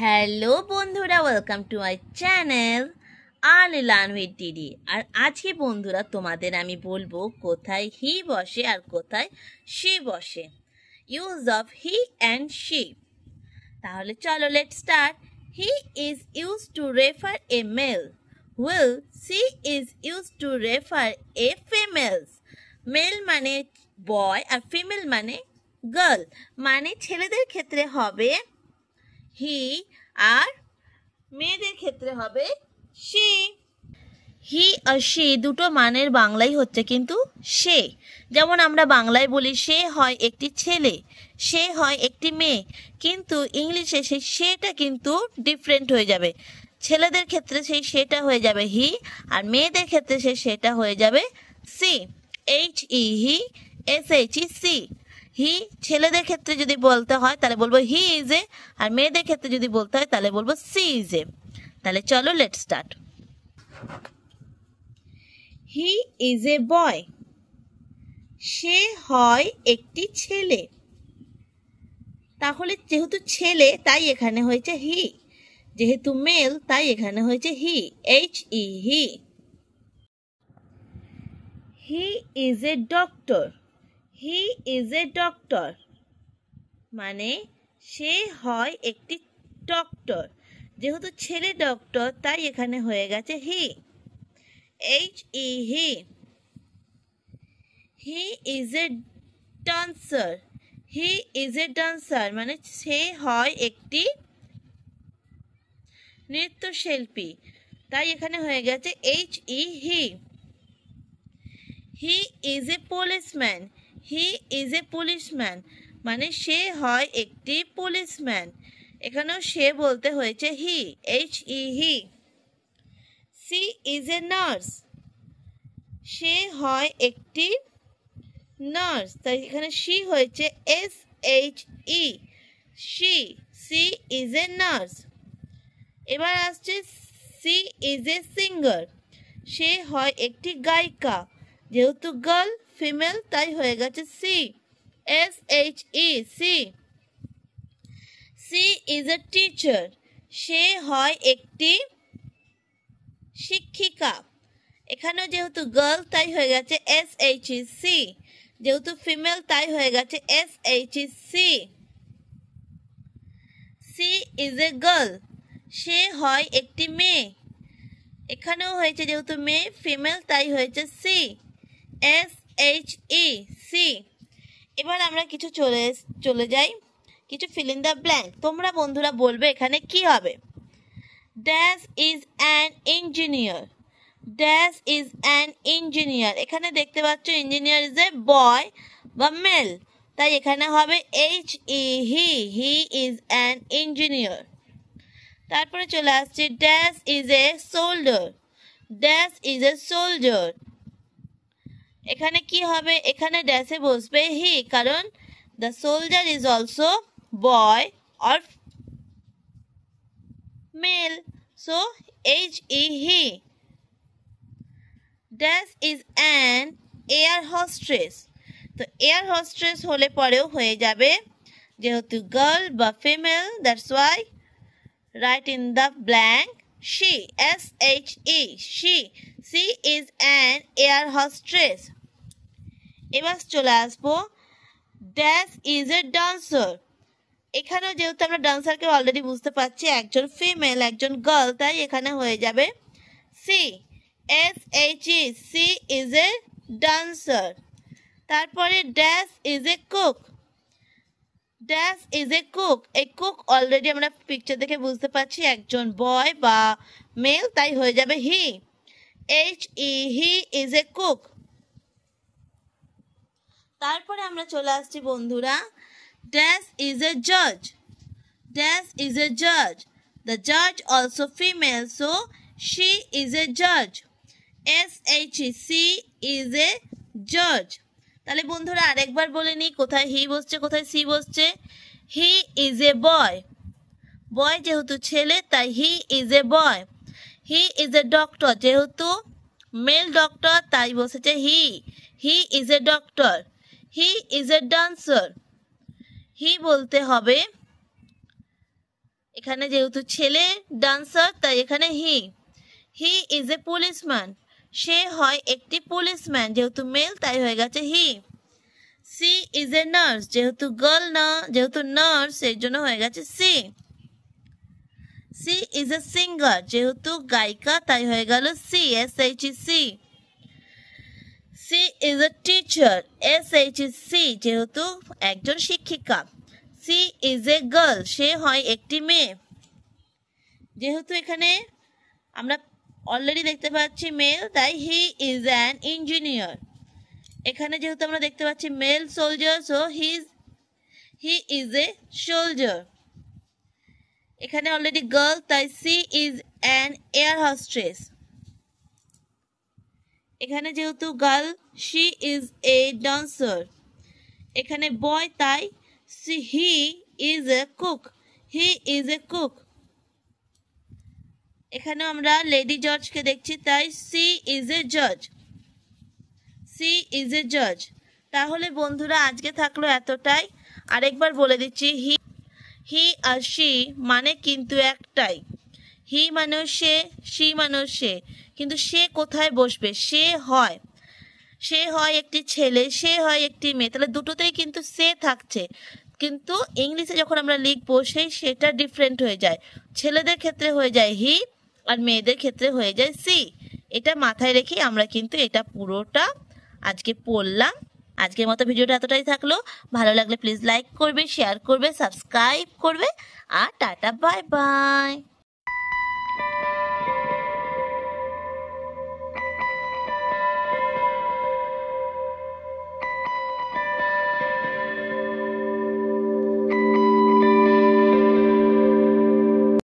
Hello বন্ধুরা, welcome to my channel early learn with DD. আর আজকে বন্ধুরা তোমাদের আমি বলবো কোথায় হি বসে আর কোথায় শি বসে, use of he and she. তাহলে চলো let's start. He is use to refer a male, while she is use to refer a females. Male মানে বয় আর ফিমেল মানে গার্ল, মানে ছেলেদের ক্ষেত্রে হবে হি আর মেয়েদের ক্ষেত্রে হবে শি। হি আর শি দুটো মানের বাংলাই হচ্ছে কিন্তু সে। যেমন আমরা বাংলায় বলি সে হয় একটি ছেলে, সে হয় একটি মেয়ে, কিন্তু ইংলিশে সেই সেটা কিন্তু ডিফারেন্ট হয়ে যাবে। ছেলেদের ক্ষেত্রে সেই সেটা হয়ে যাবে হি, আর মেয়েদের ক্ষেত্রে সেই সেটা হয়ে যাবে সি। হি, সি। হি ছেলেদের ক্ষেত্রে যদি বলতে হয় তাহলে বলবো হি ইজ এ, আর মেয়েদের ক্ষেত্রে যদি বলতে হয় তাহলে বলবো সি ইজ এ। তাহলে চলো let start. He is a boy, সে হয় একটি ছেলে। তাহলে যেহেতু ছেলে তাই এখানে হয়েছে হি, যেহেতু মেল তাই এখানে হয়েছে he, he. He is a doctor, he is a doctor মানে সে হয় একটি ডক্টর। যেহেতু ছেলে ডক্টর তাই এখানে হয়ে গেছে he, he. He is a dancer, he is a dancer মানে সে হয় একটি নৃত্যশিল্পী, তাই এখানে হয়ে গেছে he. He is a policeman, he is a policeman মানে সে হয় একটি পুলিশম্যান, এখানেও সে বলতে হয়েছে he, he. She is a nurse, সে হয় একটি নার্স, তাই এখানে সি হয়েছে E, she. She is a nurse. এবার আসছে সি ইজ এ সিঙ্গার, সে হয় একটি গায়িকা। যেহেতু গার্ল ফিমেল তাই হয়ে গেছে she, she. She is a teacher, সে হয় একটি শিক্ষিকা। এখানেও যেহেতু গার্ল তাই হয়ে গেছে সি, যেহেতু ফিমেল তাই হয়ে গেছে she. She is a girl, সে হয় একটি মেয়ে। এখানেও হয়েছে যেহেতু মেয়ে ফিমেল তাই হয়েছে সি, সি। এবার আমরা কিছু চলে যাই, কিছু ফিল ইন দ্য ব্ল্যাঙ্ক। তোমরা বন্ধুরা বলবে এখানে কি হবে। Dash is an engineer, dash is an engineer. এখানে দেখতে পাচ্ছ ইঞ্জিনিয়ার ইজ এ বয় বা মেল, তাই এখানে হবে হি ইজ অ্যান ইঞ্জিনিয়ার। তারপরে চলে আসছে dash is a soldier, dash is a soldier. এখানে কি হবে, এখানে ড্যাশে বসবে হি, কারণ the soldier is also boy or male, so he. Dash is an air hostess, তো এয়ার হোস্ট্রেস হলে পরেও হয়ে যাবে, যেহেতু গার্ল বা female that's why right in the blank she, she is an air hostess. এবার চলে আসবো ড্যাশ ইজ এ ডান্সার। এখানেও যেহেতু আমরা ডান্সারকে অলরেডি বুঝতে পারছি একজন ফিমেল একজন গার্ল, তাই এখানে হয়ে যাবে she, she is a dancer. তারপরে dash is a cook, dash is a cook. এই কুক অলরেডি আমরা পিকচার দেখে বুঝতে পারছি একজন বয় বা মেল, তাই হয়ে যাবে হি, হি ইজ এ কুক। তারপরে আমরা চলে আসছি বন্ধুরা ড্যাশ ইজ এ জাজ, ড্যাশ ইজ এ জাজ। দ্য জাজ also female, so she is এ জাজ, সি ইজ এ জাজ। তাহলে বন্ধুরা আরেকবার বলে নিই কোথায় হি বসছে কোথায় সি বসছে। হি ইজ এ বয়, বয় যেহেতু ছেলে তাই he is a boy. He is a doctor, যেহেতু মেল ডক্টর তাই বসেছে he is a doctor. He is a dancer, he বলতে হবে এখানে যেহেতু ছেলে ডান্সার তাই এখানে হি ইজ এ পুলিশম্যান, সে হয় একটি পুলিশম্যান, যেহেতু মেল তাই হয়ে গেছে he. She is a nurse, যেহেতু গার্ল না, যেহেতু নার্স এর জন্য হয়ে গেছে she. She is a singer, যেহেতু গায়িকা তাই হয়ে গেল she, she. She is a teacher, she, যেহেতু একজন শিক্ষিকা। সি ইজ এ গার্ল, সে হয় একটি মেয়ে, যেহেতু এখানে আমরা অলরেডি দেখতে পাচ্ছি মেল তাই হি ইজ অ্যান ইঞ্জিনিয়ার। এখানে যেহেতু আমরা দেখতে পাচ্ছি male soldier, so he is a soldier. এখানে অলরেডি গার্ল তাই she is an air hostess. এখানে যেহেতু girl she is a dancer. এখানে বয় তাই he is a cook, he is a cook. এখানে আমরা লেডি জজকে দেখছি তাই সি ইজ এ জজ, সি ইজ এ জজ। তাহলে বন্ধুরা আজকে থাকলো এতটাই। আরেকবার বলে দিচ্ছি হি আর শি মানে কিন্তু একটাই, হি মানে সে, শি মানে সে, কিন্তু সে কোথায় বসবে, সে হয় একটি ছেলে, সে হয় একটি মেয়ে, তাহলে দুটোতেই কিন্তু সে থাকছে, কিন্তু ইংলিশে যখন আমরা লিখবো সেটা ডিফারেন্ট হয়ে যায়, ছেলেদের ক্ষেত্রে হয়ে যায় হি আর মেয়েদের ক্ষেত্রে হয়ে যায় সি। এটা মাথায় রেখে আমরা কিন্তু এটা পুরোটা আজকে পড়লাম। আজকের মতো ভিডিওটা এতটাই থাকলো। ভালো লাগলে প্লিজ লাইক করবে, শেয়ার করবে, সাবস্ক্রাইব করবে, আর টাটা বাই বাই।